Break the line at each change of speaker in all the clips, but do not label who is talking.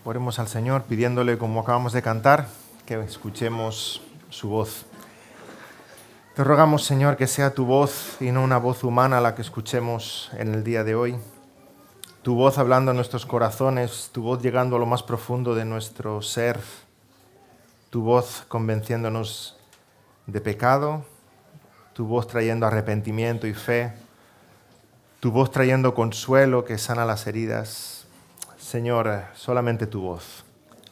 Oremos al Señor pidiéndole, como acabamos de cantar, que escuchemos su voz. Te rogamos, Señor, que sea tu voz y no una voz humana la que escuchemos en el día de hoy. Tu voz hablando en nuestros corazones, tu voz llegando a lo más profundo de nuestro ser, tu voz convenciéndonos de pecado, tu voz trayendo arrepentimiento y fe, tu voz trayendo consuelo que sana las heridas. Señor, solamente tu voz,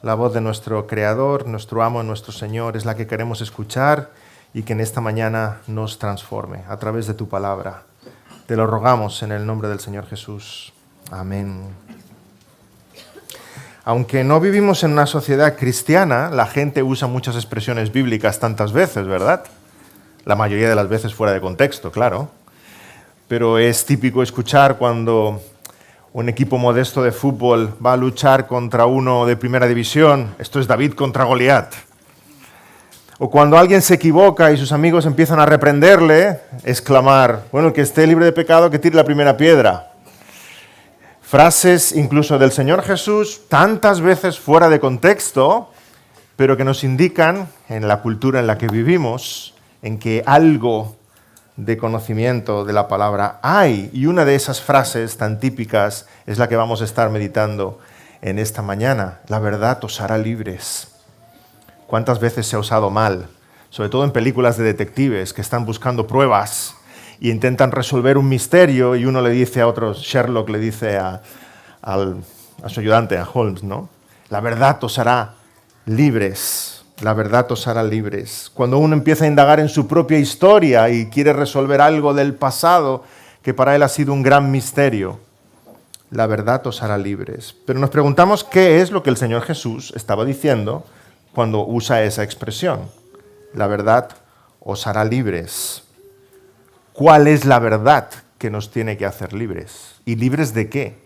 la voz de nuestro Creador, nuestro Amo, nuestro Señor, es la que queremos escuchar y que en esta mañana nos transforme a través de tu palabra. Te lo rogamos en el nombre del Señor Jesús. Amén. Aunque no vivimos en una sociedad cristiana, la gente usa muchas expresiones bíblicas tantas veces, ¿verdad? La mayoría de las veces fuera de contexto, claro. Pero es típico escuchar cuando un equipo modesto de fútbol va a luchar contra uno de primera división. Esto es David contra Goliat. O cuando alguien se equivoca y sus amigos empiezan a reprenderle, exclamar, bueno, el que esté libre de pecado, que tire la primera piedra. Frases incluso del Señor Jesús, tantas veces fuera de contexto, pero que nos indican, en la cultura en la que vivimos, en que algo de conocimiento de la palabra hay. Y una de esas frases tan típicas es la que vamos a estar meditando en esta mañana. La verdad os hará libres. ¿Cuántas veces se ha usado mal? Sobre todo en películas de detectives que están buscando pruebas e intentan resolver un misterio y uno le dice a otro, Sherlock le dice a su ayudante, a Holmes, ¿no? La verdad os hará libres. La verdad os hará libres. Cuando uno empieza a indagar en su propia historia y quiere resolver algo del pasado que para él ha sido un gran misterio, la verdad os hará libres. Pero nos preguntamos qué es lo que el Señor Jesús estaba diciendo cuando usa esa expresión. La verdad os hará libres. ¿Cuál es la verdad que nos tiene que hacer libres? ¿Y libres de qué?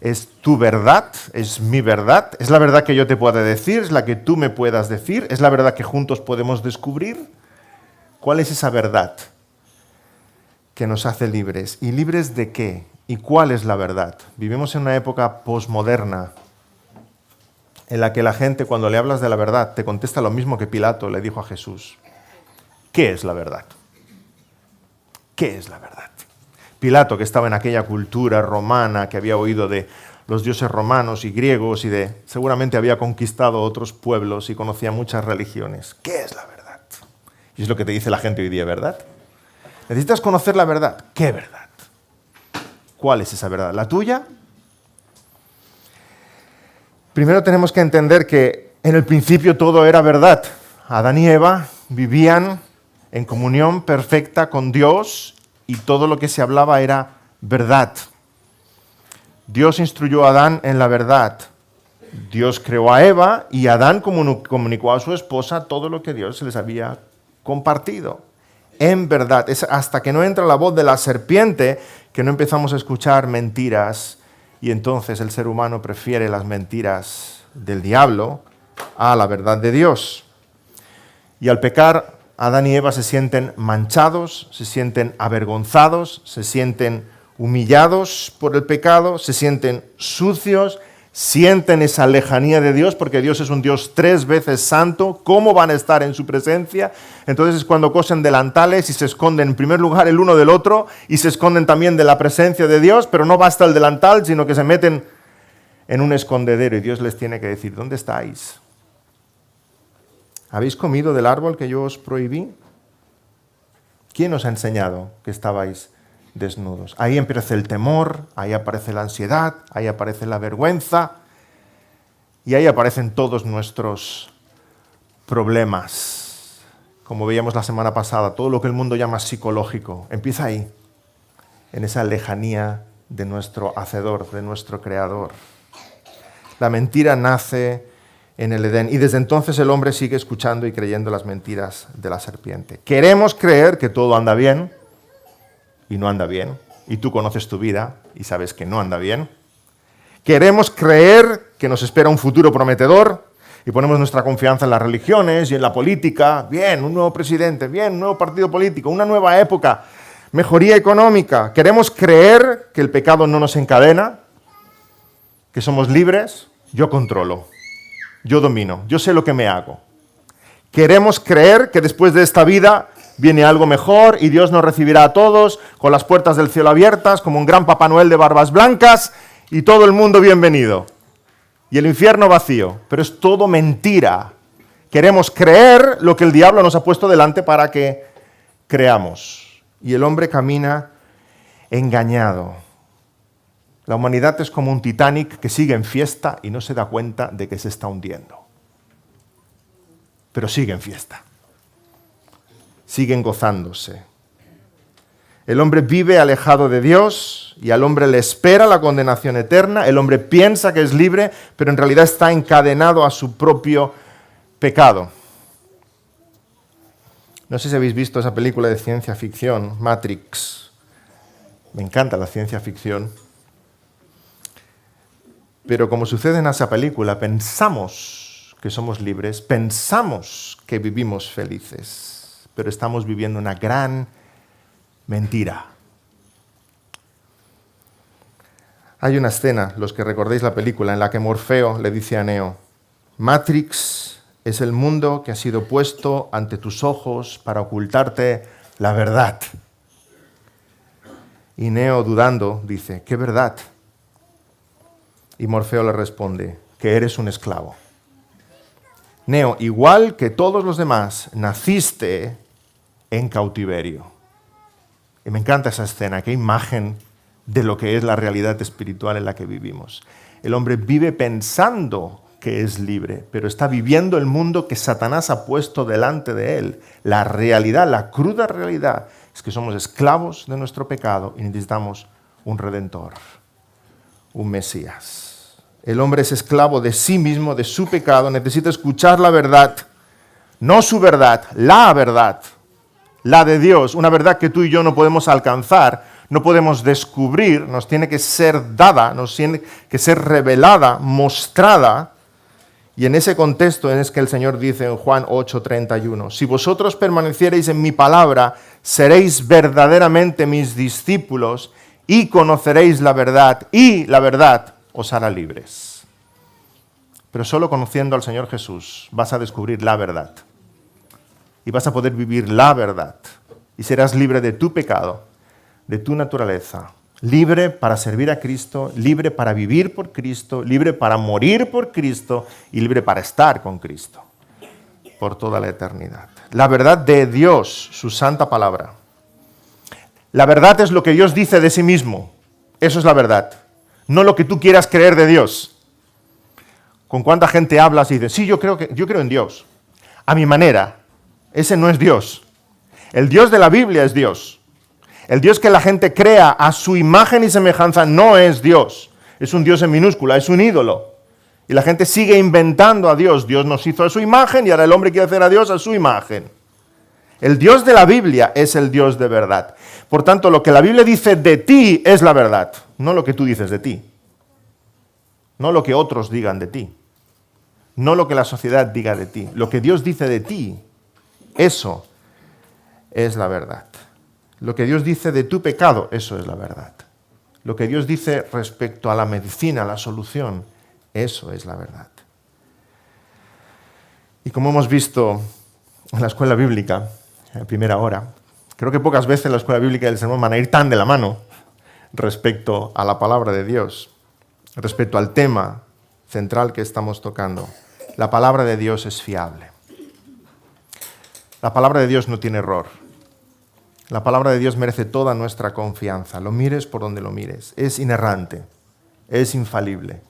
¿Es tu verdad? ¿Es mi verdad? ¿Es la verdad que yo te pueda decir? ¿Es la que tú me puedas decir? ¿Es la verdad que juntos podemos descubrir? ¿Cuál es esa verdad que nos hace libres? ¿Y libres de qué? ¿Y cuál es la verdad? Vivimos en una época posmoderna en la que la gente, cuando le hablas de la verdad, te contesta lo mismo que Pilato le dijo a Jesús. ¿Qué es la verdad? ¿Qué es la verdad? Pilato, que estaba en aquella cultura romana, que había oído de los dioses romanos y griegos y seguramente había conquistado otros pueblos y conocía muchas religiones. ¿Qué es la verdad? Y es lo que te dice la gente hoy día, ¿verdad? Necesitas conocer la verdad. ¿Qué verdad? ¿Cuál es esa verdad? ¿La tuya? Primero tenemos que entender que en el principio todo era verdad. Adán y Eva vivían en comunión perfecta con Dios y todo lo que se hablaba era verdad. Dios instruyó a Adán en la verdad. Dios creó a Eva y Adán comunicó a su esposa todo lo que Dios les había compartido. En verdad, es hasta que no entra la voz de la serpiente que no empezamos a escuchar mentiras y entonces el ser humano prefiere las mentiras del diablo a la verdad de Dios. Y al pecar, Adán y Eva se sienten manchados, se sienten avergonzados, se sienten humillados por el pecado, se sienten sucios, sienten esa lejanía de Dios, porque Dios es un Dios 3 veces santo. ¿Cómo van a estar en su presencia? Entonces es cuando cosen delantales y se esconden en primer lugar el uno del otro y se esconden también de la presencia de Dios, pero no basta el delantal, sino que se meten en un escondedero y Dios les tiene que decir, ¿dónde estáis? ¿Habéis comido del árbol que yo os prohibí? ¿Quién os ha enseñado que estabais desnudos? Ahí empieza el temor, ahí aparece la ansiedad, ahí aparece la vergüenza y ahí aparecen todos nuestros problemas. Como veíamos la semana pasada, todo lo que el mundo llama psicológico, empieza ahí, en esa lejanía de nuestro Hacedor, de nuestro Creador. La mentira nace en el Edén. Y desde entonces el hombre sigue escuchando y creyendo las mentiras de la serpiente. Queremos creer que todo anda bien y no anda bien. Y tú conoces tu vida y sabes que no anda bien. Queremos creer que nos espera un futuro prometedor y ponemos nuestra confianza en las religiones y en la política. Bien, un nuevo presidente, bien, un nuevo partido político, una nueva época, mejoría económica. Queremos creer que el pecado no nos encadena que somos libres, yo controlo, yo domino, yo sé lo que me hago. Queremos creer que después de esta vida viene algo mejor y Dios nos recibirá a todos con las puertas del cielo abiertas, como un gran Papá Noel de barbas blancas y todo el mundo bienvenido. Y el infierno vacío, pero es todo mentira. Queremos creer lo que el diablo nos ha puesto delante para que creamos. Y el hombre camina engañado. La humanidad es como un Titanic que sigue en fiesta y no se da cuenta de que se está hundiendo. Pero sigue en fiesta. Siguen gozándose. El hombre vive alejado de Dios y al hombre le espera la condenación eterna. El hombre piensa que es libre, pero en realidad está encadenado a su propio pecado. No sé si habéis visto esa película de ciencia ficción, Matrix. Me encanta la ciencia ficción. Pero como sucede en esa película, pensamos que somos libres, pensamos que vivimos felices, pero estamos viviendo una gran mentira. Hay una escena, los que recordéis la película, en la que Morfeo le dice a Neo, Matrix es el mundo que ha sido puesto ante tus ojos para ocultarte la verdad. Y Neo, dudando, dice, ¿qué verdad? Y Morfeo le responde, que eres un esclavo. Neo, igual que todos los demás, naciste en cautiverio. Y me encanta esa escena, qué imagen de lo que es la realidad espiritual en la que vivimos. El hombre vive pensando que es libre, pero está viviendo el mundo que Satanás ha puesto delante de él. La realidad, la cruda realidad, es que somos esclavos de nuestro pecado y necesitamos un Redentor, un Mesías. El hombre es esclavo de sí mismo, de su pecado, necesita escuchar la verdad, no su verdad, la de Dios, una verdad que tú y yo no podemos alcanzar, no podemos descubrir, nos tiene que ser dada, nos tiene que ser revelada, mostrada. Y en ese contexto es que el Señor dice en Juan 8:31, si vosotros permaneciereis en mi palabra, seréis verdaderamente mis discípulos y conoceréis la verdad, y la verdad os hará libres. Pero solo conociendo al Señor Jesús vas a descubrir la verdad. Y vas a poder vivir la verdad. Y serás libre de tu pecado, de tu naturaleza. Libre para servir a Cristo, libre para vivir por Cristo, libre para morir por Cristo y libre para estar con Cristo por toda la eternidad. La verdad de Dios, su santa palabra. La verdad es lo que Dios dice de sí mismo. Eso es la verdad. No lo que tú quieras creer de Dios. ¿Con cuánta gente hablas y dices, sí, yo creo en Dios? A mi manera. Ese no es Dios. El Dios de la Biblia es Dios. El Dios que la gente crea a su imagen y semejanza no es Dios. Es un Dios en minúscula, es un ídolo. Y la gente sigue inventando a Dios. Dios nos hizo a su imagen y ahora el hombre quiere hacer a Dios a su imagen. El Dios de la Biblia es el Dios de verdad. Por tanto, lo que la Biblia dice de ti es la verdad, no lo que tú dices de ti. No lo que otros digan de ti. No lo que la sociedad diga de ti. Lo que Dios dice de ti, eso es la verdad. Lo que Dios dice de tu pecado, eso es la verdad. Lo que Dios dice respecto a la medicina, la solución, eso es la verdad. Y como hemos visto en la escuela bíblica, en primera hora, creo que pocas veces la escuela bíblica y el sermón van a ir tan de la mano respecto a la palabra de Dios, respecto al tema central que estamos tocando. La palabra de Dios es fiable. La palabra de Dios no tiene error. La palabra de Dios merece toda nuestra confianza. Lo mires por donde lo mires. Es inerrante, es infalible,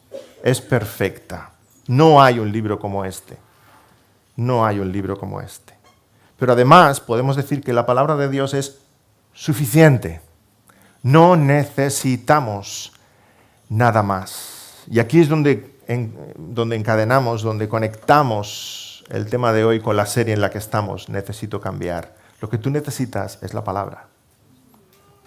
es perfecta. No hay un libro como este. No hay un libro como este. Pero además podemos decir que la palabra de Dios es suficiente. No necesitamos nada más. Y aquí es donde encadenamos, donde conectamos el tema de hoy con la serie en la que estamos. Necesito cambiar. Lo que tú necesitas es la palabra.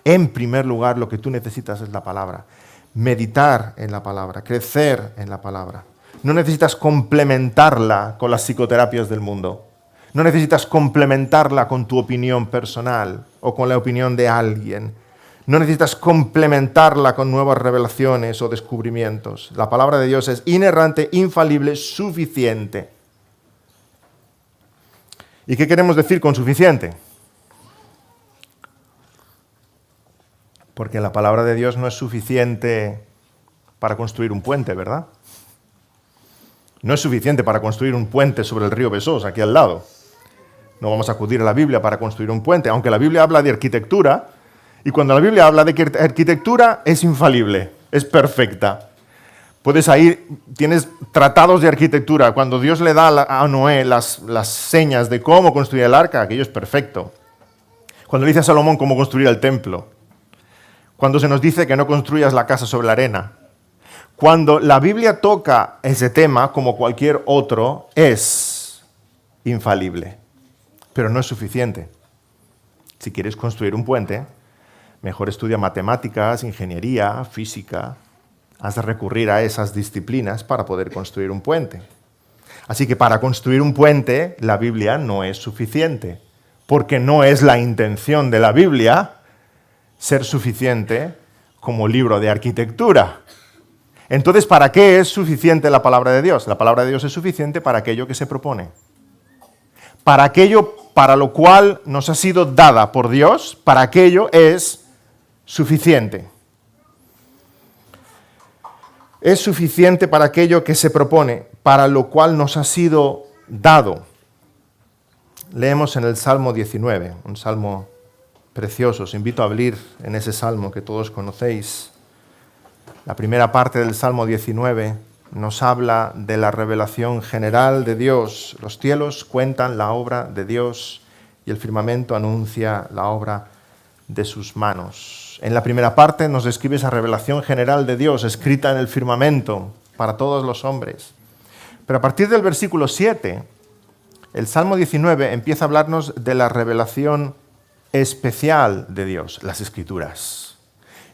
En primer lugar, lo que tú necesitas es la palabra. Meditar en la palabra, crecer en la palabra. No necesitas complementarla con las psicoterapias del mundo. No necesitas complementarla con tu opinión personal o con la opinión de alguien. No necesitas complementarla con nuevas revelaciones o descubrimientos. La palabra de Dios es inerrante, infalible, suficiente. ¿Y qué queremos decir con suficiente? Porque la palabra de Dios no es suficiente para construir un puente, ¿verdad? No es suficiente para construir un puente sobre el río Besós, aquí al lado. No vamos a acudir a la Biblia para construir un puente, aunque la Biblia habla de arquitectura, y cuando la Biblia habla de arquitectura es infalible, es perfecta. Tienes tratados de arquitectura, cuando Dios le da a Noé las señas de cómo construir el arca, aquello es perfecto. Cuando le dice a Salomón cómo construir el templo, cuando se nos dice que no construyas la casa sobre la arena, cuando la Biblia toca ese tema, como cualquier otro, es infalible, pero no es suficiente. Si quieres construir un puente, mejor estudia matemáticas, ingeniería, física. Has de recurrir a esas disciplinas para poder construir un puente. Así que para construir un puente, la Biblia no es suficiente, porque no es la intención de la Biblia ser suficiente como libro de arquitectura. Entonces, ¿para qué es suficiente la palabra de Dios? La palabra de Dios es suficiente para aquello que se propone. Para aquello para lo cual nos ha sido dada por Dios, para aquello es suficiente. Es suficiente para aquello que se propone, para lo cual nos ha sido dado. Leemos en el Salmo 19, un salmo precioso. Os invito a abrir en ese salmo que todos conocéis. La primera parte del Salmo 19 nos habla de la revelación general de Dios. Los cielos cuentan la obra de Dios y el firmamento anuncia la obra de sus manos. En la primera parte nos describe esa revelación general de Dios escrita en el firmamento para todos los hombres. Pero a partir del versículo 7, el Salmo 19 empieza a hablarnos de la revelación especial de Dios, las Escrituras,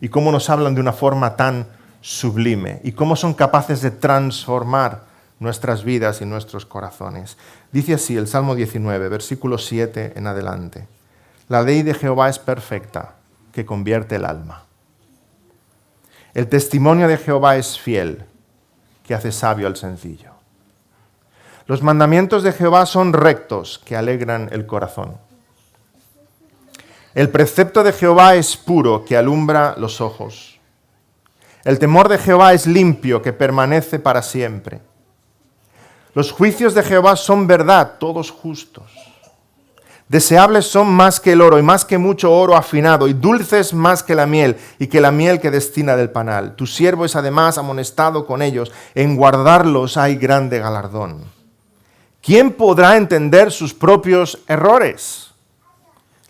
y cómo nos hablan de una forma tan sublime y cómo son capaces de transformar nuestras vidas y nuestros corazones. Dice así el Salmo 19, versículo 7 en adelante. La ley de Jehová es perfecta, que convierte el alma. El testimonio de Jehová es fiel, que hace sabio al sencillo. Los mandamientos de Jehová son rectos, que alegran el corazón. El precepto de Jehová es puro, que alumbra los ojos. El temor de Jehová es limpio, que permanece para siempre. Los juicios de Jehová son verdad, todos justos. Deseables son más que el oro y más que mucho oro afinado, y dulces más que la miel y que la miel que destina del panal. Tu siervo es además amonestado con ellos, en guardarlos hay grande galardón. ¿Quién podrá entender sus propios errores?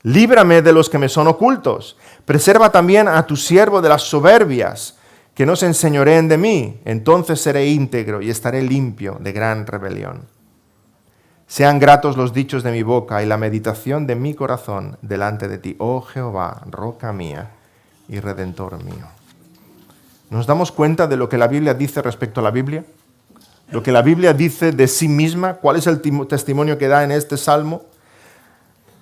Líbrame de los que me son ocultos. Preserva también a tu siervo de las soberbias, que no se enseñoreen de mí. Entonces seré íntegro y estaré limpio de gran rebelión. Sean gratos los dichos de mi boca y la meditación de mi corazón delante de ti, oh Jehová, roca mía y redentor mío. ¿Nos damos cuenta de lo que la Biblia dice respecto a la Biblia? Lo que la Biblia dice de sí misma, ¿cuál es el testimonio que da en este salmo?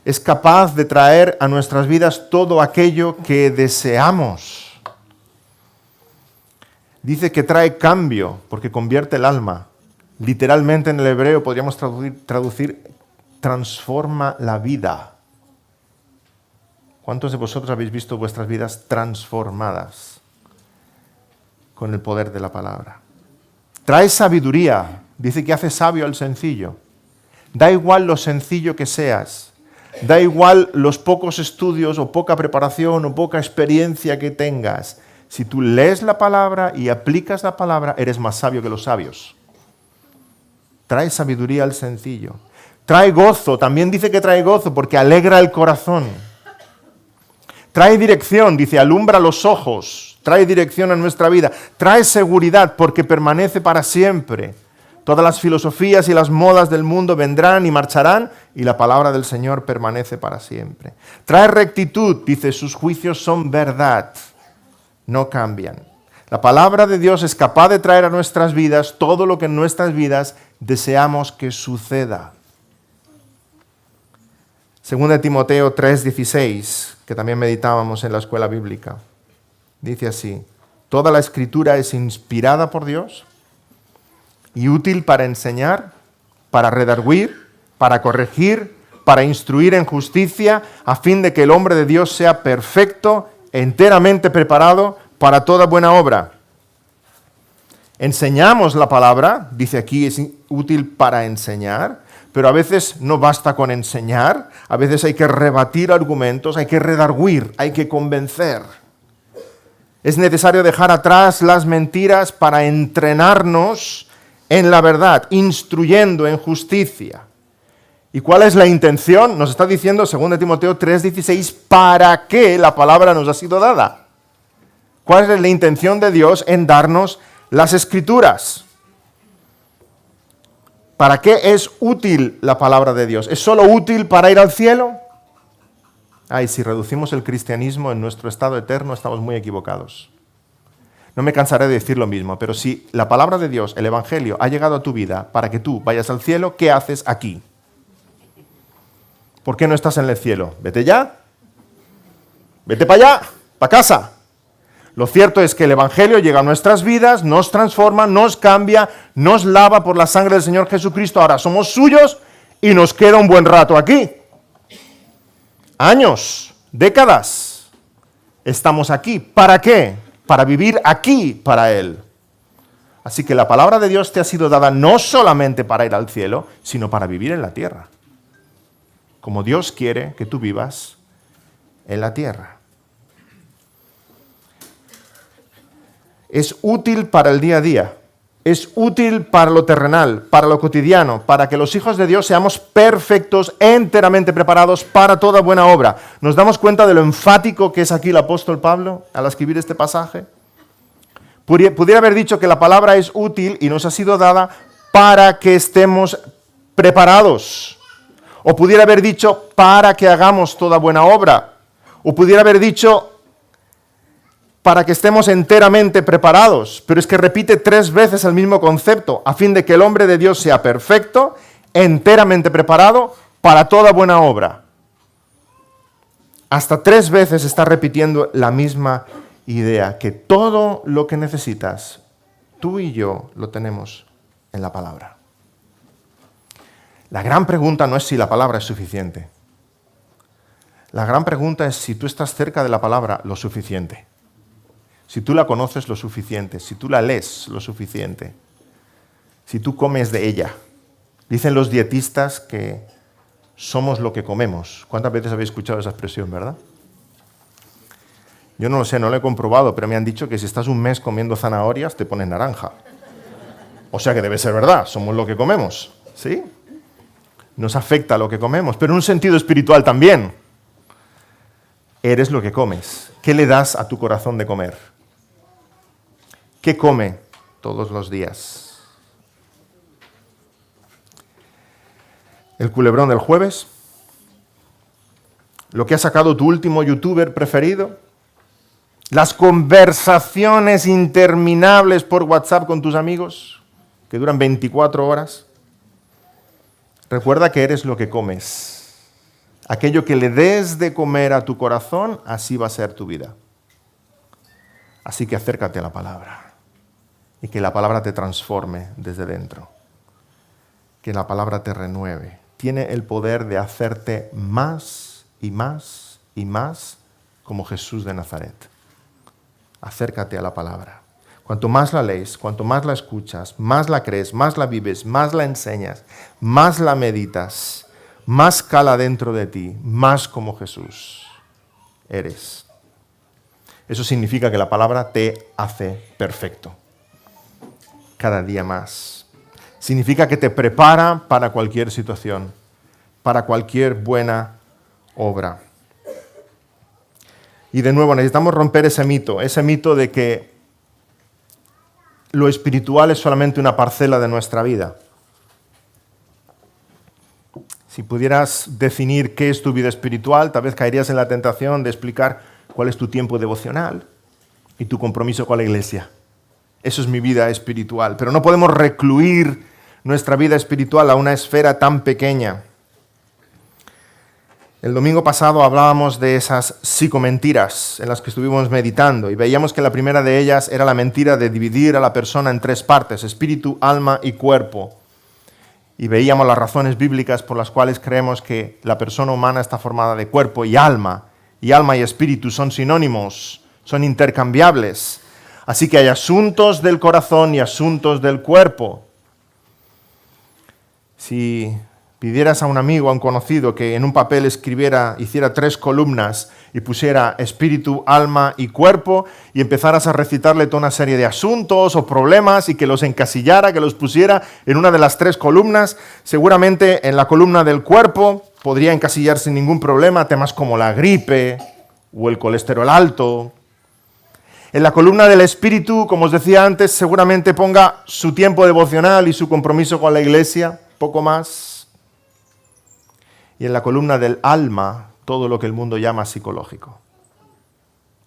Es capaz de traer a nuestras vidas todo aquello que deseamos. Dice que trae cambio porque convierte el alma. Literalmente en el hebreo podríamos traducir transforma la vida. ¿Cuántos de vosotros habéis visto vuestras vidas transformadas con el poder de la palabra? Trae sabiduría. Dice que hace sabio al sencillo. Da igual lo sencillo que seas. Da igual los pocos estudios o poca preparación o poca experiencia que tengas. Si tú lees la palabra y aplicas la palabra, eres más sabio que los sabios. Trae sabiduría al sencillo. Trae gozo. También dice que trae gozo porque alegra el corazón. Trae dirección. Dice, alumbra los ojos. Trae dirección a nuestra vida. Trae seguridad porque permanece para siempre. Todas las filosofías y las modas del mundo vendrán y marcharán y la palabra del Señor permanece para siempre. Trae rectitud. Dice, sus juicios son verdad. No cambian. La palabra de Dios es capaz de traer a nuestras vidas todo lo que en nuestras vidas deseamos que suceda. 2 Timoteo 3:16, que también meditábamos en la escuela bíblica. Dice así: toda la escritura es inspirada por Dios y útil para enseñar, para redarguir, para corregir, para instruir en justicia, a fin de que el hombre de Dios sea perfecto, enteramente preparado para toda buena obra. Enseñamos la palabra, dice aquí, es útil para enseñar, pero a veces no basta con enseñar, a veces hay que rebatir argumentos, hay que redarguir, hay que convencer. Es necesario dejar atrás las mentiras para entrenarnos en la verdad, instruyendo en justicia. ¿Y cuál es la intención? Nos está diciendo 2 Timoteo 3:16, ¿para qué la palabra nos ha sido dada? ¿Cuál es la intención de Dios en darnos las Escrituras? ¿Para qué es útil la palabra de Dios? ¿Es solo útil para ir al cielo? Ay, si reducimos el cristianismo en nuestro estado eterno, estamos muy equivocados. No me cansaré de decir lo mismo, pero si la palabra de Dios, el Evangelio, ha llegado a tu vida para que tú vayas al cielo, ¿qué haces aquí? ¿Por qué no estás en el cielo? Vete ya. Vete para allá, para casa. Lo cierto es que el Evangelio llega a nuestras vidas, nos transforma, nos cambia, nos lava por la sangre del Señor Jesucristo. Ahora somos suyos y nos queda un buen rato aquí. Años, décadas, estamos aquí. ¿Para qué? Para vivir aquí para Él. Así que la palabra de Dios te ha sido dada no solamente para ir al cielo, sino para vivir en la tierra. Como Dios quiere que tú vivas en la tierra. Es útil para el día a día. Es útil para lo terrenal, para lo cotidiano, para que los hijos de Dios seamos perfectos, enteramente preparados para toda buena obra. ¿Nos damos cuenta de lo enfático que es aquí el apóstol Pablo al escribir este pasaje? Pudiera haber dicho que la palabra es útil y nos ha sido dada para que estemos preparados. O pudiera haber dicho para que hagamos toda buena obra. O pudiera haber dicho para que estemos enteramente preparados. Pero es que repite 3 veces el mismo concepto, a fin de que el hombre de Dios sea perfecto, enteramente preparado para toda buena obra. Hasta 3 veces está repitiendo la misma idea, que todo lo que necesitas, tú y yo lo tenemos en la palabra. La gran pregunta no es si la palabra es suficiente. La gran pregunta es si tú estás cerca de la palabra lo suficiente. Si tú la conoces lo suficiente, si tú la lees lo suficiente, si tú comes de ella. Dicen los dietistas que somos lo que comemos. ¿Cuántas veces habéis escuchado esa expresión, verdad? Yo no lo sé, no lo he comprobado, pero me han dicho que si estás un mes comiendo zanahorias te pones naranja. O sea que debe ser verdad, somos lo que comemos, ¿sí? Nos afecta lo que comemos, pero en un sentido espiritual también. Eres lo que comes. ¿Qué le das a tu corazón de comer? ¿Qué come todos los días? El culebrón del jueves, lo que ha sacado tu último youtuber preferido, las conversaciones interminables por WhatsApp con tus amigos, que duran 24 horas. Recuerda que eres lo que comes. Aquello que le des de comer a tu corazón, así va a ser tu vida. Así que acércate a la palabra y que la palabra te transforme desde dentro. Que la palabra te renueve. Tiene el poder de hacerte más y más y más como Jesús de Nazaret. Acércate a la palabra. Cuanto más la lees, cuanto más la escuchas, más la crees, más la vives, más la enseñas, más la meditas, más cala dentro de ti, más como Jesús eres. Eso significa que la palabra te hace perfecto. Cada día más. Significa que te prepara para cualquier situación, para cualquier buena obra. Y de nuevo, necesitamos romper ese mito de que lo espiritual es solamente una parcela de nuestra vida. Si pudieras definir qué es tu vida espiritual, tal vez caerías en la tentación de explicar cuál es tu tiempo devocional y tu compromiso con la iglesia. Eso es mi vida espiritual. Pero no podemos recluir nuestra vida espiritual a una esfera tan pequeña. El domingo pasado hablábamos de esas psicomentiras en las que estuvimos meditando y veíamos que la primera de ellas era la mentira de dividir a la persona en tres partes, espíritu, alma y cuerpo. Y veíamos las razones bíblicas por las cuales creemos que la persona humana está formada de cuerpo y alma y espíritu son sinónimos, son intercambiables. Así que hay asuntos del corazón y asuntos del cuerpo. Si pidieras a un amigo, a un conocido, que en un papel hiciera 3 columnas y pusiera espíritu, alma y cuerpo y empezaras a recitarle toda una serie de asuntos o problemas y que los encasillara, que los pusiera en una de las 3 columnas, seguramente en la columna del cuerpo podría encasillar sin ningún problema temas como la gripe o el colesterol alto. En la columna del espíritu, como os decía antes, seguramente ponga su tiempo devocional y su compromiso con la iglesia, poco más. Y en la columna del alma, todo lo que el mundo llama psicológico.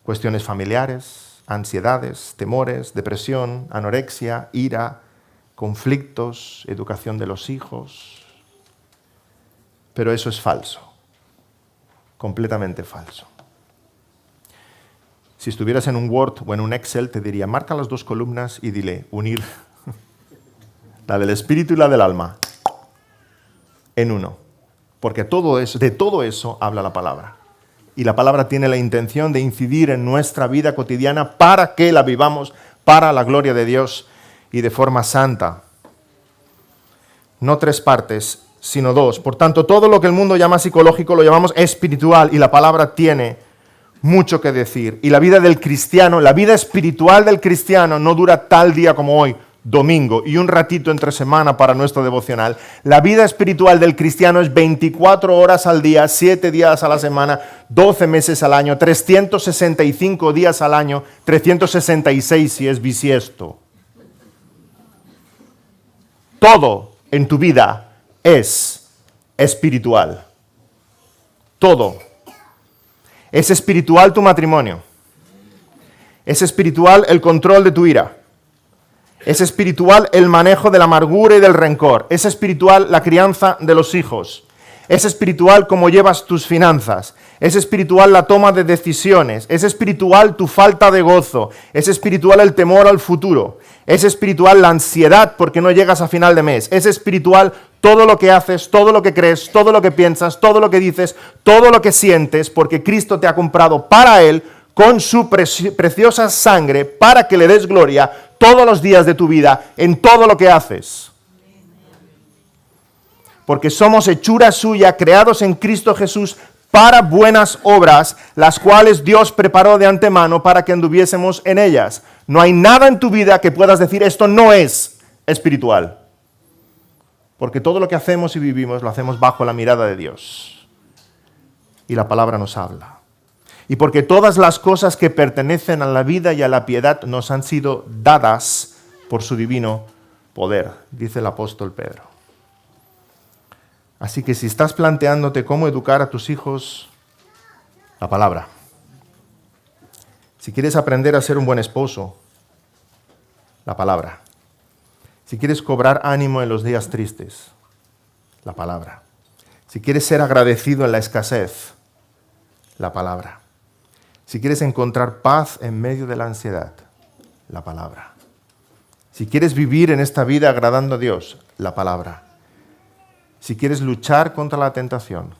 Cuestiones familiares, ansiedades, temores, depresión, anorexia, ira, conflictos, educación de los hijos. Pero eso es falso, completamente falso. Si estuvieras en un Word o en un Excel, te diría, marca las 2 columnas y dile, unir la del espíritu y la del alma en uno. Porque de todo eso habla la palabra. Y la palabra tiene la intención de incidir en nuestra vida cotidiana para que la vivamos para la gloria de Dios y de forma santa. No 3 partes, sino 2. Por tanto, todo lo que el mundo llama psicológico lo llamamos espiritual y la palabra tiene mucho que decir. Y la vida del cristiano, la vida espiritual del cristiano no dura tal día como hoy, domingo, y un ratito entre semana para nuestro devocional. La vida espiritual del cristiano es 24 horas al día, 7 días a la semana, 12 meses al año, 365 días al año, 366 si es bisiesto. Todo en tu vida es espiritual. Todo. Es espiritual tu matrimonio. Es espiritual el control de tu ira. Es espiritual el manejo de la amargura y del rencor. Es espiritual la crianza de los hijos. Es espiritual cómo llevas tus finanzas. Es espiritual la toma de decisiones. Es espiritual tu falta de gozo. Es espiritual el temor al futuro. Es espiritual la ansiedad porque no llegas a final de mes. Es espiritual todo lo que haces, todo lo que crees, todo lo que piensas, todo lo que dices, todo lo que sientes, porque Cristo te ha comprado para Él con su preciosa sangre para que le des gloria todos los días de tu vida en todo lo que haces. Porque somos hechura suya, creados en Cristo Jesús para buenas obras, las cuales Dios preparó de antemano para que anduviésemos en ellas. No hay nada en tu vida que puedas decir, esto no es espiritual. Porque todo lo que hacemos y vivimos lo hacemos bajo la mirada de Dios. Y la palabra nos habla. Y porque todas las cosas que pertenecen a la vida y a la piedad nos han sido dadas por su divino poder, dice el apóstol Pedro. Así que si estás planteándote cómo educar a tus hijos, la palabra. Si quieres aprender a ser un buen esposo, la palabra. Si quieres cobrar ánimo en los días tristes, la palabra. Si quieres ser agradecido en la escasez, la palabra. Si quieres encontrar paz en medio de la ansiedad, la palabra. Si quieres vivir en esta vida agradando a Dios, la palabra. Si quieres luchar contra la tentación,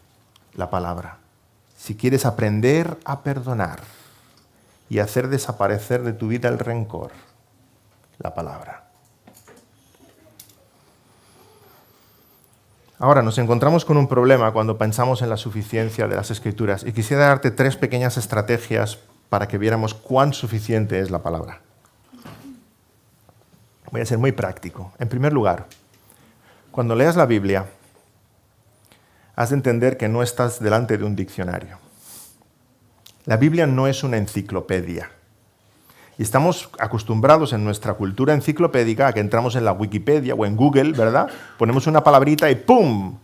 la palabra. Si quieres aprender a perdonar y hacer desaparecer de tu vida el rencor, la palabra. Ahora nos encontramos con un problema cuando pensamos en la suficiencia de las Escrituras y quisiera darte 3 pequeñas estrategias para que viéramos cuán suficiente es la palabra. Voy a ser muy práctico. En primer lugar, cuando leas la Biblia, has de entender que no estás delante de un diccionario. La Biblia no es una enciclopedia. Y estamos acostumbrados en nuestra cultura enciclopédica a que entramos en la Wikipedia o en Google, ¿verdad? Ponemos una palabrita y ¡pum!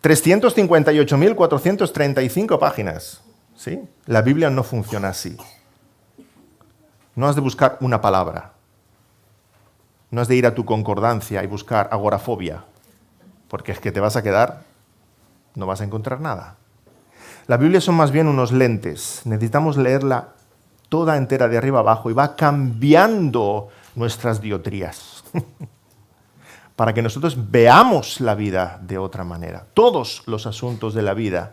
358.435 páginas. ¿Sí? La Biblia no funciona así. No has de buscar una palabra. No has de ir a tu concordancia y buscar agorafobia. Porque es que te vas a quedar, no vas a encontrar nada. La Biblia son más bien unos lentes. Necesitamos leerla toda entera de arriba abajo y va cambiando nuestras dioptrías para que nosotros veamos la vida de otra manera, todos los asuntos de la vida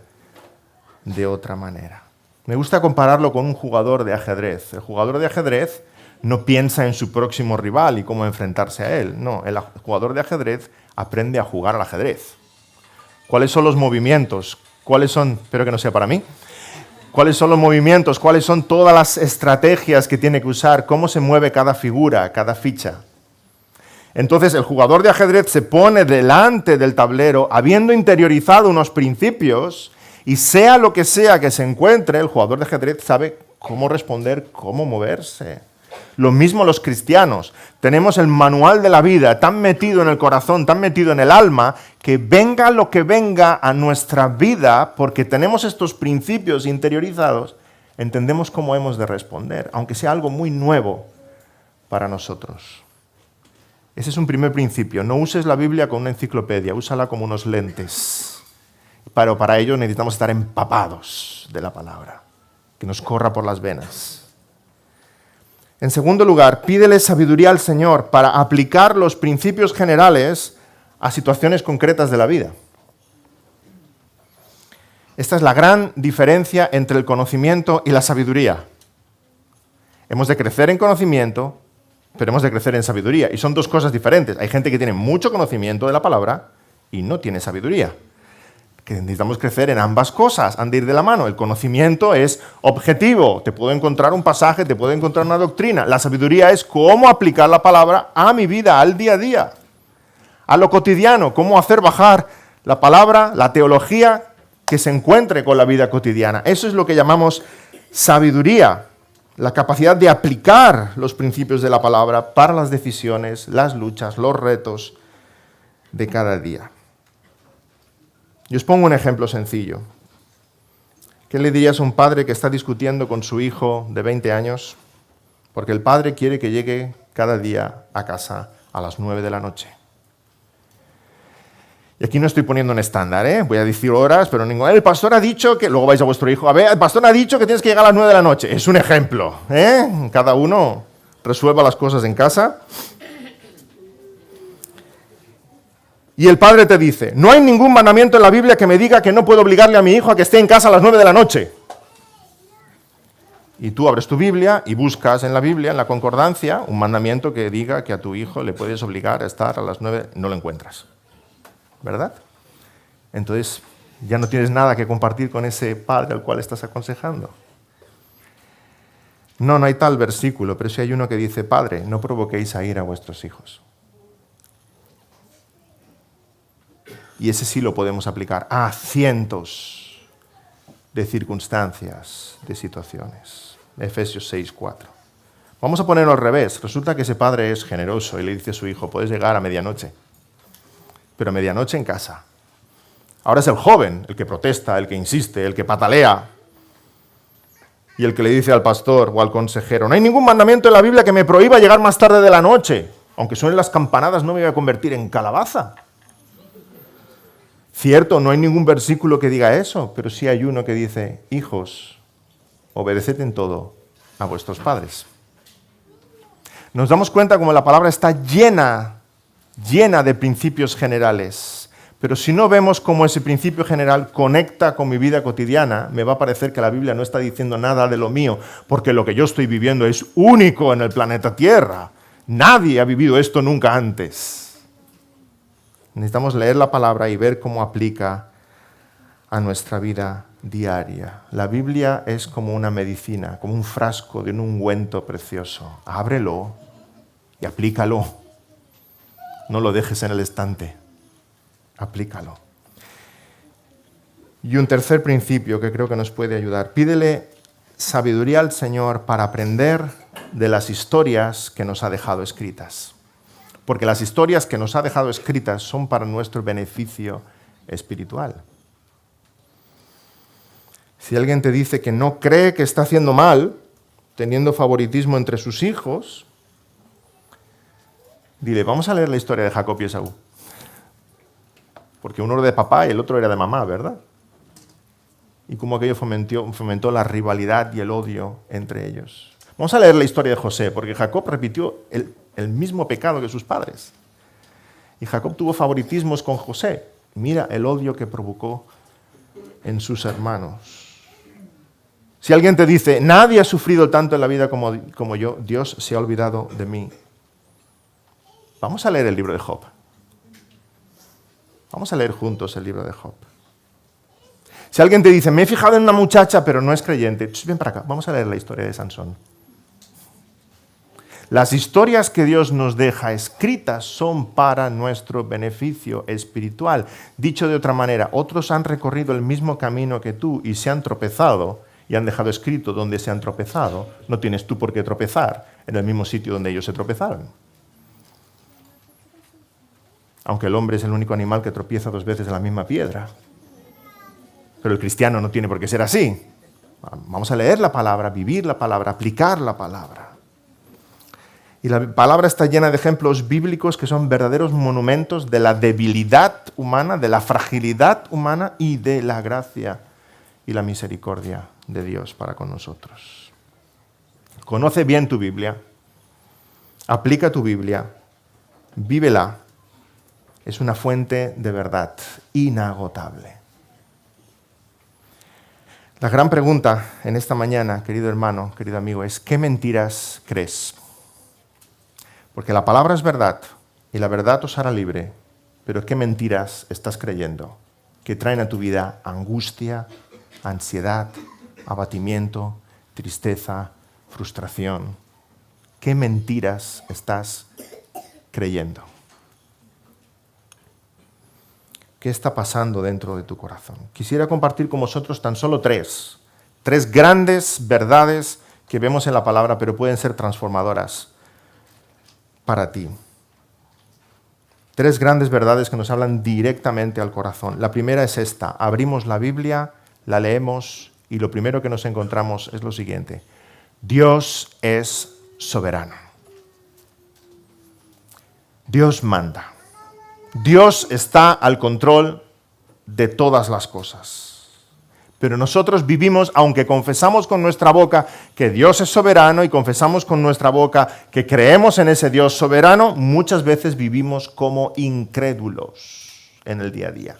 de otra manera. Me gusta compararlo con un jugador de ajedrez. El jugador de ajedrez no piensa en su próximo rival y cómo enfrentarse a él. No, el jugador de ajedrez aprende a jugar al ajedrez. ¿Cuáles son los movimientos? ¿Cuáles son? Espero que no sea para mí. ¿Cuáles son los movimientos? ¿Cuáles son todas las estrategias que tiene que usar? ¿Cómo se mueve cada figura, cada ficha? Entonces el jugador de ajedrez se pone delante del tablero habiendo interiorizado unos principios y sea lo que sea que se encuentre, el jugador de ajedrez sabe cómo responder, cómo moverse. Lo mismo los cristianos. Tenemos el manual de la vida tan metido en el corazón, tan metido en el alma, que venga lo que venga a nuestra vida, porque tenemos estos principios interiorizados, entendemos cómo hemos de responder, aunque sea algo muy nuevo para nosotros. Ese es un primer principio. No uses la Biblia como una enciclopedia, úsala como unos lentes. Pero para ello necesitamos estar empapados de la palabra, que nos corra por las venas. En segundo lugar, pídele sabiduría al Señor para aplicar los principios generales a situaciones concretas de la vida. Esta es la gran diferencia entre el conocimiento y la sabiduría. Hemos de crecer en conocimiento, pero hemos de crecer en sabiduría. Y son dos cosas diferentes. Hay gente que tiene mucho conocimiento de la palabra y no tiene sabiduría. Que necesitamos crecer en ambas cosas, han de ir de la mano. El conocimiento es objetivo, te puedo encontrar un pasaje, te puedo encontrar una doctrina. La sabiduría es cómo aplicar la palabra a mi vida, al día a día, a lo cotidiano, cómo hacer bajar la palabra, la teología que se encuentre con la vida cotidiana. Eso es lo que llamamos sabiduría, la capacidad de aplicar los principios de la palabra para las decisiones, las luchas, los retos de cada día. Yo os pongo un ejemplo sencillo. ¿Qué le dirías a un padre que está discutiendo con su hijo de 20 años? Porque el padre quiere que llegue cada día a casa a las 9 de la noche. Y aquí no estoy poniendo un estándar, voy a decir horas, pero ningún... El pastor ha dicho que... Luego vais a vuestro hijo, a ver, el pastor ha dicho que tienes que llegar a las 9 de la noche. Es un ejemplo, Cada uno resuelva las cosas en casa. Y el padre te dice, no hay ningún mandamiento en la Biblia que me diga que no puedo obligarle a mi hijo a que esté en casa a las 9 de la noche. Y tú abres tu Biblia y buscas en la Biblia, en la concordancia, un mandamiento que diga que a tu hijo le puedes obligar a estar a las 9, no lo encuentras. ¿Verdad? Entonces ya no tienes nada que compartir con ese padre al cual estás aconsejando. No hay tal versículo, pero sí hay uno que dice, Padre, no provoquéis a ira a vuestros hijos. Y ese sí lo podemos aplicar a cientos de circunstancias, de situaciones. Efesios 6:4. Vamos a ponerlo al revés. Resulta que ese padre es generoso y le dice a su hijo, puedes llegar a medianoche, pero a medianoche en casa. Ahora es el joven el que protesta, el que insiste, el que patalea y el que le dice al pastor o al consejero, no hay ningún mandamiento en la Biblia que me prohíba llegar más tarde de la noche. Aunque suenen las campanadas no me voy a convertir en calabaza. Cierto, no hay ningún versículo que diga eso, pero sí hay uno que dice, hijos, obedeced en todo a vuestros padres. Nos damos cuenta como la palabra está llena de principios generales, pero si no vemos cómo ese principio general conecta con mi vida cotidiana, me va a parecer que la Biblia no está diciendo nada de lo mío, porque lo que yo estoy viviendo es único en el planeta Tierra. Nadie ha vivido esto nunca antes. Necesitamos leer la palabra y ver cómo aplica a nuestra vida diaria. La Biblia es como una medicina, como un frasco de un ungüento precioso. Ábrelo y aplícalo. No lo dejes en el estante. Aplícalo. Y un tercer principio que creo que nos puede ayudar. Pídele sabiduría al Señor para aprender de las historias que nos ha dejado escritas. Porque las historias que nos ha dejado escritas son para nuestro beneficio espiritual. Si alguien te dice que no cree que está haciendo mal, teniendo favoritismo entre sus hijos, dile, vamos a leer la historia de Jacob y Esaú. Porque uno era de papá y el otro era de mamá, ¿verdad? y cómo aquello fomentó la rivalidad y el odio entre ellos. Vamos a leer la historia de José, porque Jacob repitió el mismo pecado que sus padres. Y Jacob tuvo favoritismos con José. Mira el odio que provocó en sus hermanos. Si alguien te dice, nadie ha sufrido tanto en la vida como yo, Dios se ha olvidado de mí. Vamos a leer el libro de Job. Vamos a leer juntos el libro de Job. Si alguien te dice, me he fijado en una muchacha, pero no es creyente, ven para acá, vamos a leer la historia de Sansón. Las historias que Dios nos deja escritas son para nuestro beneficio espiritual. Dicho de otra manera, otros han recorrido el mismo camino que tú y se han tropezado y han dejado escrito donde se han tropezado. No tienes tú por qué tropezar en el mismo sitio donde ellos se tropezaron. Aunque el hombre es el único animal que tropieza 2 veces en la misma piedra. Pero el cristiano no tiene por qué ser así. Vamos a leer la palabra, vivir la palabra, aplicar la palabra. Y la palabra está llena de ejemplos bíblicos que son verdaderos monumentos de la debilidad humana, de la fragilidad humana y de la gracia y la misericordia de Dios para con nosotros. Conoce bien tu Biblia, aplica tu Biblia, vívela. Es una fuente de verdad inagotable. La gran pregunta en esta mañana, querido hermano, querido amigo, es ¿qué mentiras crees? Porque la palabra es verdad y la verdad os hará libre, pero ¿qué mentiras estás creyendo que traen a tu vida angustia, ansiedad, abatimiento, tristeza, frustración? ¿Qué mentiras estás creyendo? ¿Qué está pasando dentro de tu corazón? Quisiera compartir con vosotros tan solo tres grandes verdades que vemos en la palabra, pero pueden ser transformadoras para ti. 3 grandes verdades que nos hablan directamente al corazón. La primera es esta: abrimos la Biblia, la leemos y lo primero que nos encontramos es lo siguiente: Dios es soberano. Dios manda. Dios está al control de todas las cosas. Pero nosotros vivimos, aunque confesamos con nuestra boca que Dios es soberano y confesamos con nuestra boca que creemos en ese Dios soberano, muchas veces vivimos como incrédulos en el día a día.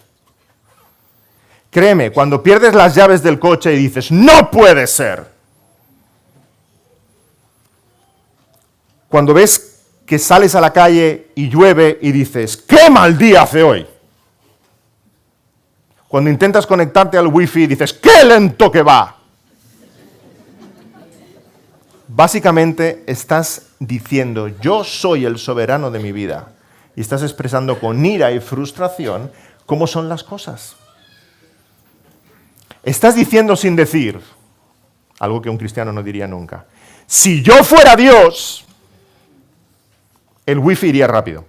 Créeme, cuando pierdes las llaves del coche y dices, ¡no puede ser! Cuando ves que sales a la calle y llueve y dices, ¡qué mal día hace hoy! Cuando intentas conectarte al wifi y dices, ¡qué lento que va! Básicamente estás diciendo, yo soy el soberano de mi vida. Y estás expresando con ira y frustración cómo son las cosas. Estás diciendo sin decir, algo que un cristiano no diría nunca, si yo fuera Dios, el wifi iría rápido.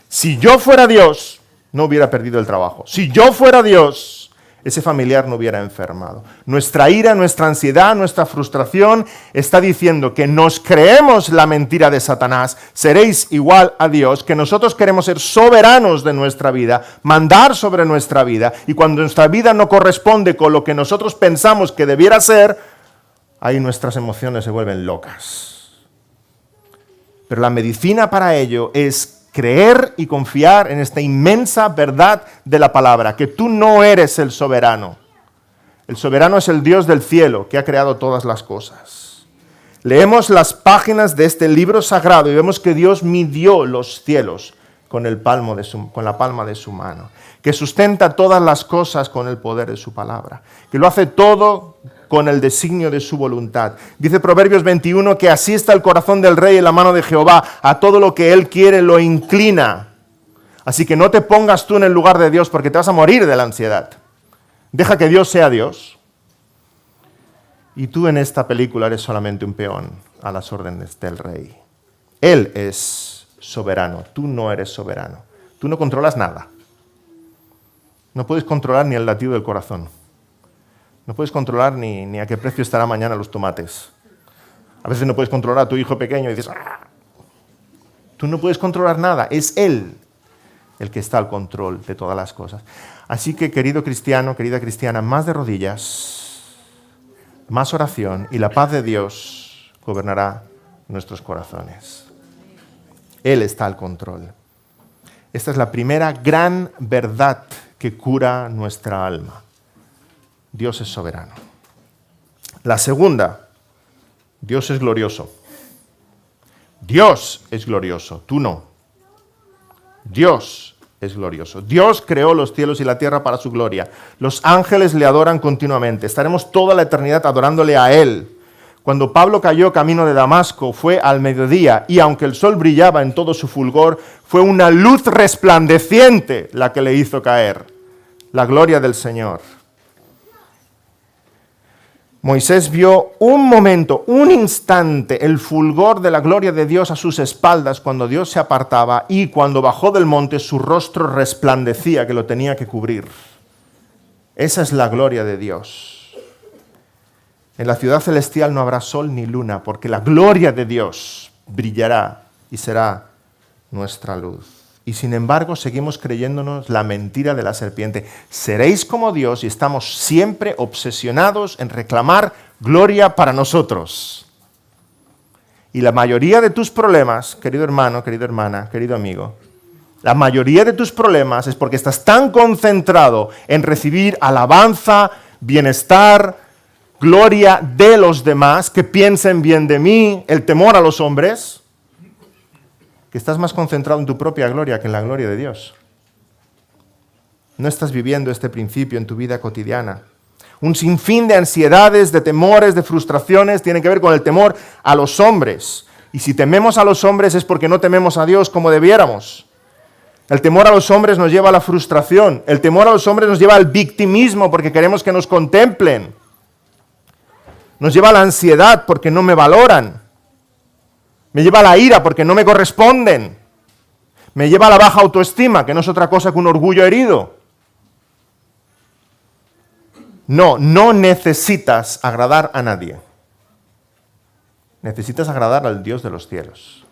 Si yo fuera Dios, no hubiera perdido el trabajo. Si yo fuera Dios, ese familiar no hubiera enfermado. Nuestra ira, nuestra ansiedad, nuestra frustración está diciendo que nos creemos la mentira de Satanás, seréis igual a Dios, que nosotros queremos ser soberanos de nuestra vida, mandar sobre nuestra vida, y cuando nuestra vida no corresponde con lo que nosotros pensamos que debiera ser, ahí nuestras emociones se vuelven locas. Pero la medicina para ello es creer y confiar en esta inmensa verdad de la palabra, que tú no eres el soberano. El soberano es el Dios del cielo, que ha creado todas las cosas. Leemos las páginas de este libro sagrado y vemos que Dios midió los cielos con la palma de su mano, que sustenta todas las cosas con el poder de su palabra, que lo hace todo con el designio de su voluntad. Dice Proverbios 21 que así está el corazón del rey en la mano de Jehová, a todo lo que él quiere lo inclina. Así que no te pongas tú en el lugar de Dios porque te vas a morir de la ansiedad. Deja que Dios sea Dios. Y tú en esta película eres solamente un peón a las órdenes del rey. Él es soberano, tú no eres soberano. Tú no controlas nada. No puedes controlar ni el latido del corazón. No puedes controlar ni a qué precio estará mañana los tomates. A veces no puedes controlar a tu hijo pequeño y dices, ¡ah! Tú no puedes controlar nada, es Él el que está al control de todas las cosas. Así que, querido cristiano, querida cristiana, más de rodillas, más oración y la paz de Dios gobernará nuestros corazones. Él está al control. Esta es la primera gran verdad que cura nuestra alma. Dios es soberano. La segunda, Dios es glorioso. Dios es glorioso, tú no. Dios es glorioso. Dios creó los cielos y la tierra para su gloria. Los ángeles le adoran continuamente. Estaremos toda la eternidad adorándole a Él. Cuando Pablo cayó camino de Damasco fue al mediodía y aunque el sol brillaba en todo su fulgor, fue una luz resplandeciente la que le hizo caer. La gloria del Señor. Moisés vio un momento, un instante, el fulgor de la gloria de Dios a sus espaldas cuando Dios se apartaba y cuando bajó del monte su rostro resplandecía que lo tenía que cubrir. Esa es la gloria de Dios. En la ciudad celestial no habrá sol ni luna porque la gloria de Dios brillará y será nuestra luz. Y sin embargo seguimos creyéndonos la mentira de la serpiente. Seréis como Dios y estamos siempre obsesionados en reclamar gloria para nosotros. Y la mayoría de tus problemas, querido hermano, querida hermana, querido amigo, la mayoría de tus problemas es porque estás tan concentrado en recibir alabanza, bienestar, gloria de los demás, que piensen bien de mí, el temor a los hombres, que estás más concentrado en tu propia gloria que en la gloria de Dios. No estás viviendo este principio en tu vida cotidiana. Un sinfín de ansiedades, de temores, de frustraciones tienen que ver con el temor a los hombres. Y si tememos a los hombres es porque no tememos a Dios como debiéramos. El temor a los hombres nos lleva a la frustración. El temor a los hombres nos lleva al victimismo porque queremos que nos contemplen. Nos lleva a la ansiedad porque no me valoran. Me lleva a la ira porque no me corresponden. Me lleva a la baja autoestima, que no es otra cosa que un orgullo herido. No necesitas agradar a nadie. Necesitas agradar al Dios de los cielos.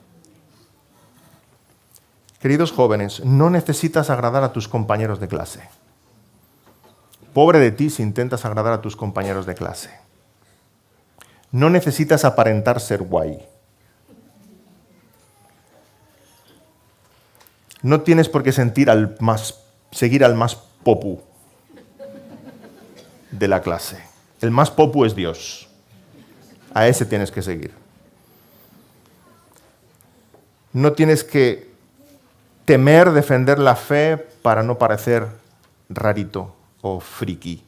Queridos jóvenes, no necesitas agradar a tus compañeros de clase. Pobre de ti si intentas agradar a tus compañeros de clase. No necesitas aparentar ser guay. No tienes por qué seguir al más popu de la clase. El más popu es Dios. A ese tienes que seguir. No tienes que temer defender la fe para no parecer rarito o friki.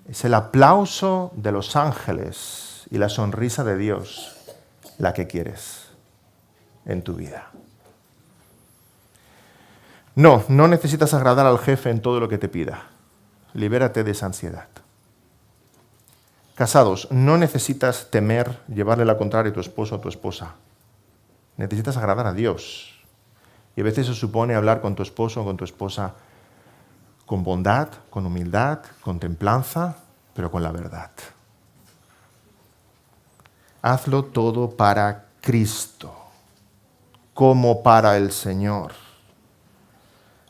Es el aplauso de los ángeles y la sonrisa de Dios la que quieres en tu vida. No necesitas agradar al jefe en todo lo que te pida. Libérate de esa ansiedad. Casados, no necesitas temer llevarle la contraria a tu esposo o a tu esposa. Necesitas agradar a Dios. Y a veces se supone hablar con tu esposo o con tu esposa con bondad, con humildad, con templanza, pero con la verdad. Hazlo todo para Cristo, como para el Señor.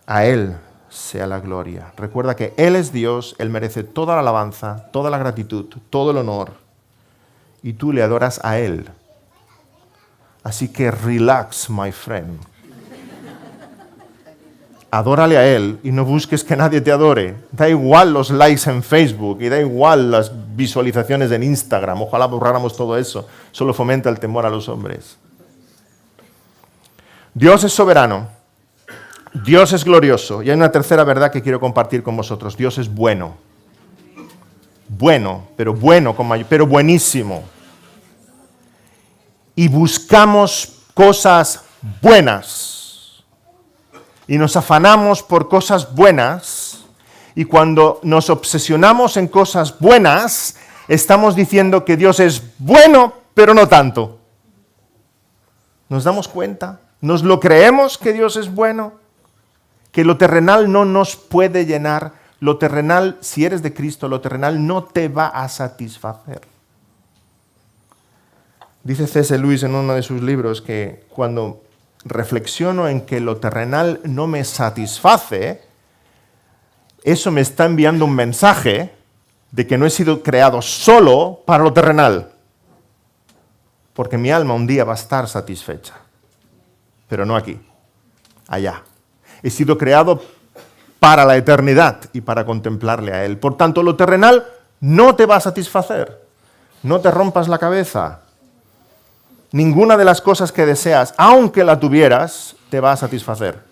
A Él sea la gloria. Recuerda que Él es Dios, Él merece toda la alabanza, toda la gratitud, todo el honor. Y tú le adoras a Él. Así que relax, my friend. Adórale a Él y no busques que nadie te adore. Da igual los likes en Facebook y da igual las visualizaciones en Instagram. Ojalá borráramos todo eso. Solo fomenta el temor a los hombres. Dios es soberano. Dios es glorioso. Y hay una tercera verdad que quiero compartir con vosotros. Dios es bueno. Bueno, pero buenísimo. Y buscamos cosas buenas. Y nos afanamos por cosas buenas. Y cuando nos obsesionamos en cosas buenas, estamos diciendo que Dios es bueno, pero no tanto. ¿Nos damos cuenta? ¿Nos lo creemos que Dios es bueno? Que lo terrenal no nos puede llenar. Lo terrenal, si eres de Cristo, lo terrenal no te va a satisfacer. Dice C.S. Lewis en uno de sus libros que cuando reflexiono en que lo terrenal no me satisface, eso me está enviando un mensaje de que no he sido creado solo para lo terrenal. Porque mi alma un día va a estar satisfecha. Pero no aquí, allá. He sido creado para la eternidad y para contemplarle a Él. Por tanto, lo terrenal no te va a satisfacer. No te rompas la cabeza. Ninguna de las cosas que deseas, aunque la tuvieras, te va a satisfacer.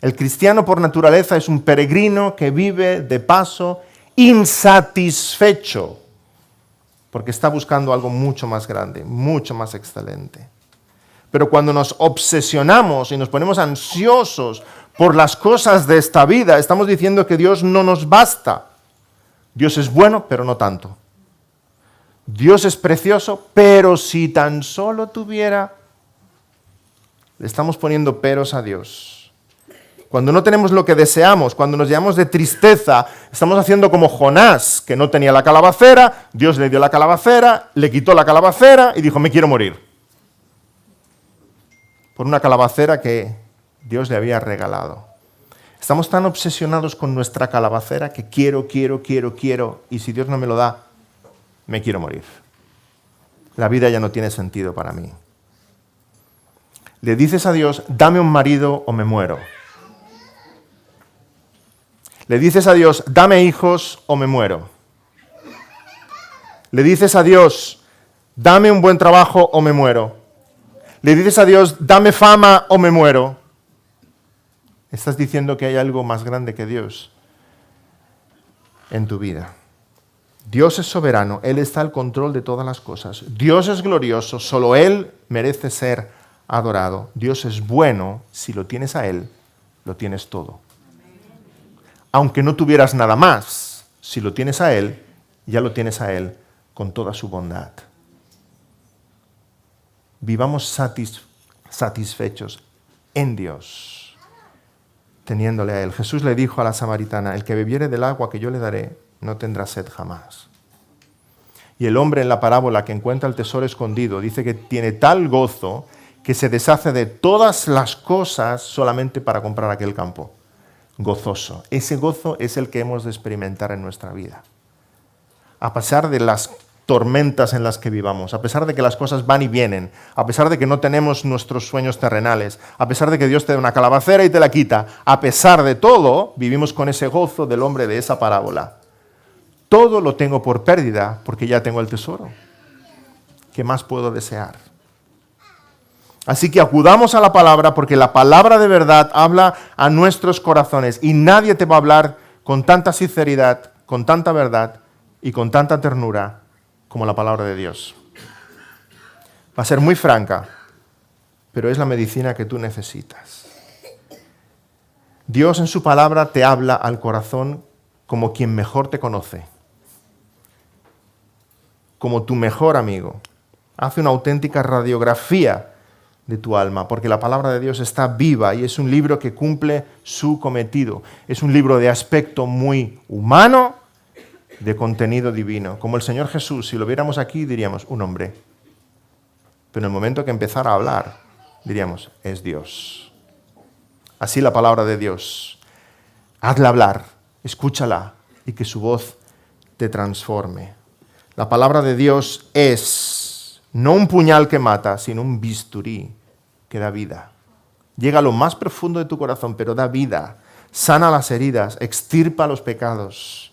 El cristiano por naturaleza es un peregrino que vive de paso insatisfecho, porque está buscando algo mucho más grande, mucho más excelente. Pero cuando nos obsesionamos y nos ponemos ansiosos por las cosas de esta vida, estamos diciendo que Dios no nos basta. Dios es bueno, pero no tanto. Dios es precioso, pero si tan solo tuviera, le estamos poniendo peros a Dios. Cuando no tenemos lo que deseamos, cuando nos llenamos de tristeza, estamos haciendo como Jonás, que no tenía la calabacera, Dios le dio la calabacera, le quitó la calabacera y dijo, me quiero morir. Por una calabacera que Dios le había regalado. Estamos tan obsesionados con nuestra calabacera que quiero, y si Dios no me lo da, me quiero morir. La vida ya no tiene sentido para mí. Le dices a Dios, dame un marido o me muero. Le dices a Dios, dame hijos o me muero. Le dices a Dios, dame un buen trabajo o me muero. Le dices a Dios, dame fama o me muero. Estás diciendo que hay algo más grande que Dios en tu vida. Dios es soberano, Él está al control de todas las cosas. Dios es glorioso, solo Él merece ser adorado. Dios es bueno, si lo tienes a Él, lo tienes todo. Aunque no tuvieras nada más, si lo tienes a Él, ya lo tienes a Él con toda su bondad. Vivamos satisfechos en Dios, teniéndole a Él. Jesús le dijo a la samaritana, el que bebiere del agua que yo le daré, no tendrá sed jamás. Y el hombre en la parábola que encuentra el tesoro escondido dice que tiene tal gozo que se deshace de todas las cosas solamente para comprar aquel campo. Gozoso. Ese gozo es el que hemos de experimentar en nuestra vida. A pesar de las tormentas en las que vivamos, a pesar de que las cosas van y vienen, a pesar de que no tenemos nuestros sueños terrenales, a pesar de que Dios te da una calabacera y te la quita, a pesar de todo, vivimos con ese gozo del hombre de esa parábola. Todo lo tengo por pérdida porque ya tengo el tesoro. ¿Qué más puedo desear? Así que acudamos a la palabra porque la palabra de verdad habla a nuestros corazones y nadie te va a hablar con tanta sinceridad, con tanta verdad y con tanta ternura como la palabra de Dios. Va a ser muy franca, pero es la medicina que tú necesitas. Dios en su palabra te habla al corazón como quien mejor te conoce, como tu mejor amigo. Hace una auténtica radiografía de tu alma, porque la palabra de Dios está viva y es un libro que cumple su cometido. Es un libro de aspecto muy humano, de contenido divino. Como el Señor Jesús, si lo viéramos aquí, diríamos, un hombre. Pero en el momento que empezara a hablar, diríamos, es Dios. Así la palabra de Dios. Hazla hablar, escúchala y que su voz te transforme. La palabra de Dios es no un puñal que mata, sino un bisturí que da vida. Llega a lo más profundo de tu corazón, pero da vida. Sana las heridas, extirpa los pecados.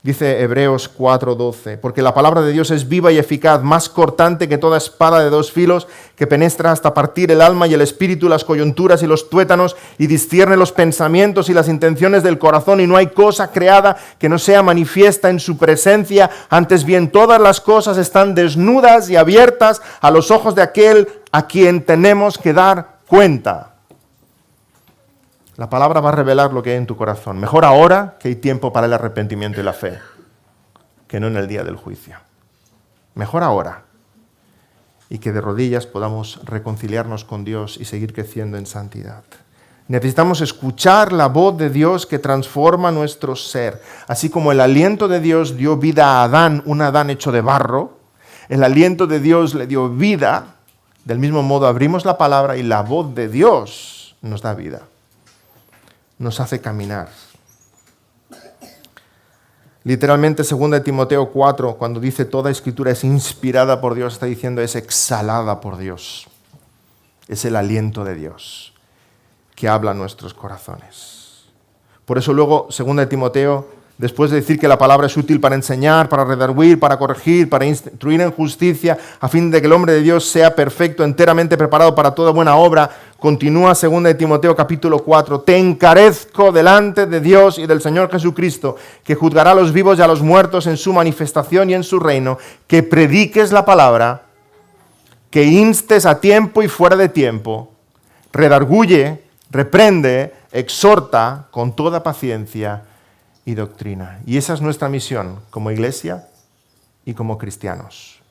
Dice Hebreos 4:12, porque la palabra de Dios es viva y eficaz, más cortante que toda espada de dos filos, que penetra hasta partir el alma y el espíritu, las coyunturas y los tuétanos, y discierne los pensamientos y las intenciones del corazón, y no hay cosa creada que no sea manifiesta en su presencia, antes bien todas las cosas están desnudas y abiertas a los ojos de aquel a quien tenemos que dar cuenta. La palabra va a revelar lo que hay en tu corazón. Mejor ahora que hay tiempo para el arrepentimiento y la fe, que no en el día del juicio. Mejor ahora. Y que de rodillas podamos reconciliarnos con Dios y seguir creciendo en santidad. Necesitamos escuchar la voz de Dios que transforma nuestro ser. Así como el aliento de Dios dio vida a Adán, un Adán hecho de barro, el aliento de Dios le dio vida Del mismo modo abrimos la palabra y la voz de Dios nos da vida, nos hace caminar. Literalmente, 2 Timoteo 4, cuando dice toda escritura es inspirada por Dios, está diciendo es exhalada por Dios. Es el aliento de Dios que habla a nuestros corazones. Por eso luego, 2 Timoteo, después de decir que la palabra es útil para enseñar, para redarguir, para corregir, para instruir en justicia, a fin de que el hombre de Dios sea perfecto, enteramente preparado para toda buena obra, continúa 2 Timoteo capítulo 4, te encarezco delante de Dios y del Señor Jesucristo, que juzgará a los vivos y a los muertos en su manifestación y en su reino, que prediques la palabra, que instes a tiempo y fuera de tiempo, redarguye, reprende, exhorta con toda paciencia y doctrina. Y esa es nuestra misión como iglesia y como cristianos.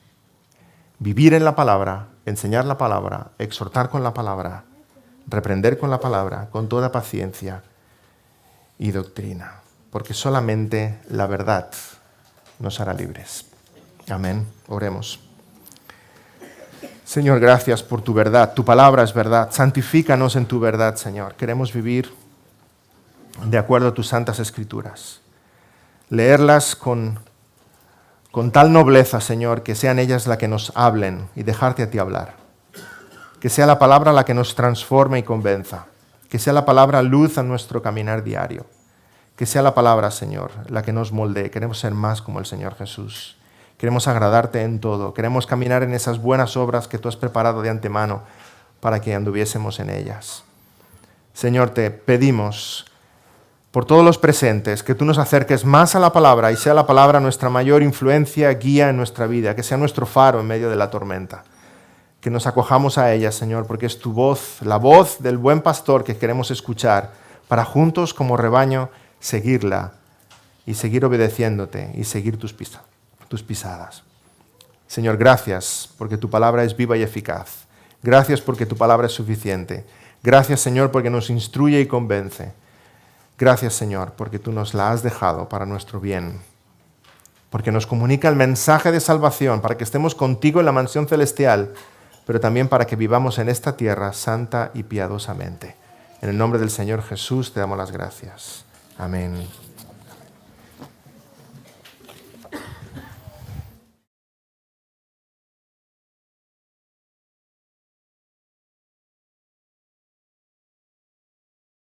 Vivir en la palabra, enseñar la palabra, exhortar con la palabra, reprender con la palabra, con toda paciencia y doctrina. Porque solamente la verdad nos hará libres. Amén. Oremos. Señor, gracias por tu verdad. Tu palabra es verdad. Santifícanos en tu verdad, Señor. Queremos vivir de acuerdo a tus santas escrituras. Leerlas con tal nobleza, Señor, que sean ellas las que nos hablen y dejarte a ti hablar. Que sea la palabra la que nos transforme y convenza. Que sea la palabra luz a nuestro caminar diario. Que sea la palabra, Señor, la que nos moldee. Queremos ser más como el Señor Jesús. Queremos agradarte en todo. Queremos caminar en esas buenas obras que tú has preparado de antemano para que anduviésemos en ellas. Señor, te pedimos por todos los presentes que tú nos acerques más a la palabra y sea la palabra nuestra mayor influencia, guía en nuestra vida, que sea nuestro faro en medio de la tormenta. Que nos acojamos a ella, Señor, porque es tu voz, la voz del buen pastor que queremos escuchar para juntos como rebaño seguirla y seguir obedeciéndote y seguir tus pisadas. Señor, gracias porque tu palabra es viva y eficaz. Gracias porque tu palabra es suficiente. Gracias, Señor, porque nos instruye y convence. Gracias, Señor, porque tú nos la has dejado para nuestro bien. Porque nos comunica el mensaje de salvación, para que estemos contigo en la mansión celestial, pero también para que vivamos en esta tierra santa y piadosamente. En el nombre del Señor Jesús te damos las gracias. Amén.